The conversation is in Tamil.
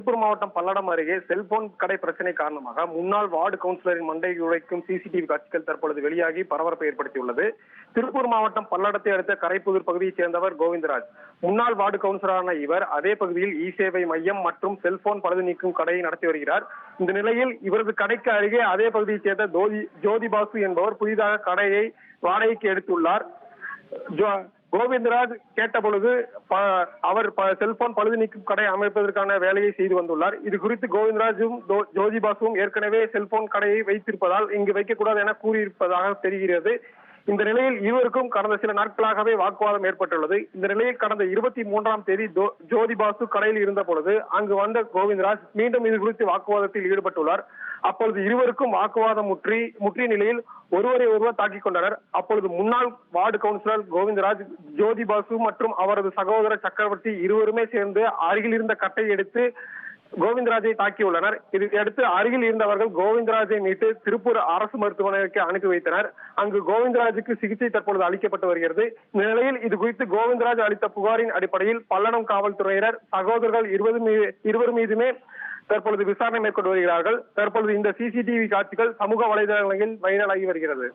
திருப்பூர் மாவட்டம் பல்லடம் அருகே செல்போன் கடை பிரச்சனை காரணமாக முன்னாள் வார்டு கவுன்சிலரின் மண்டை உடைக்கும் சிசிடிவி காட்சிகள் தற்பொழுது வெளியாகி பரபரப்பை ஏற்படுத்தியுள்ளது. திருப்பூர் மாவட்டம் பல்லடத்தை அடுத்த கரைப்புதூர் பகுதியைச் சேர்ந்தவர் கோவிந்தராஜ். முன்னாள் வார்டு கவுன்சிலரான இவர் அதே பகுதியில் இ சேவை மையம் மற்றும் செல்போன் பழுது நீக்கும் கடையை நடத்தி வருகிறார். இந்த நிலையில் இவரது கடைக்கு அருகே அதே பகுதியைச் சேர்ந்த ஜோதி பாசு என்பவர் புதிதாக கடையை வாடகைக்கு எடுத்துள்ளார். கோவிந்தராஜ் கேட்டபொழுது அவர் செல்போன் பழுது நீக்கும் கடை அமைப்பதற்கான வேலையை செய்து வந்துள்ளார். இது குறித்து கோவிந்தராஜும் ஜோதி பாசுவும் ஏற்கனவே செல்போன் கடையை வைத்திருப்பதால் இங்கு வைக்கக்கூடாது என கூறியிருப்பதாக தெரிகிறது. இந்த நிலையில் இருவருக்கும் கடந்த சில நாட்களாகவே வாக்குவாதம் ஏற்பட்டுள்ளது. இந்த நிலையில் கடந்த 23ஆம் தேதி ஜோதி பாசு கடையில் இருந்த பொழுது அங்கு வந்த கோவிந்தராஜ் மீண்டும் இது குறித்து வாக்குவாதத்தில் ஈடுபட்டுள்ளார். அப்பொழுது இருவருக்கும் வாக்குவாதம் முற்றிய நிலையில் ஒருவரை ஒருவர் தாக்கிக் கொண்டனர். அப்பொழுது முன்னாள் வார்டு கவுன்சிலர் கோவிந்தராஜ், ஜோதி பாசு மற்றும் அவரது சகோதரர் சக்கரவர்த்தி இருவருமே சேர்ந்து அருகில் இருந்த கட்டை எடுத்து கோவிந்தராஜை தாக்கியுள்ளனர். இதையடுத்து அருகில் இருந்தவர்கள் கோவிந்தராஜை மீட்டு திருப்பூர் அரசு மருத்துவமனைக்கு அனுப்பி வைத்தனர். அங்கு கோவிந்தராஜுக்கு சிகிச்சை தற்பொழுது அளிக்கப்பட்டு வருகிறது. இந்த நிலையில் இது குறித்து கோவிந்தராஜ் அளித்த புகாரின் அடிப்படையில் பல்லடம் காவல்துறையினர் சகோதரர்கள் இருவர் மீதுமே தற்பொழுது விசாரணை மேற்கொண்டு வருகிறார்கள். தற்பொழுது இந்த சிசிடிவி காட்சிகள் சமூக வலைதளங்களில் வைரலாகி வருகிறது.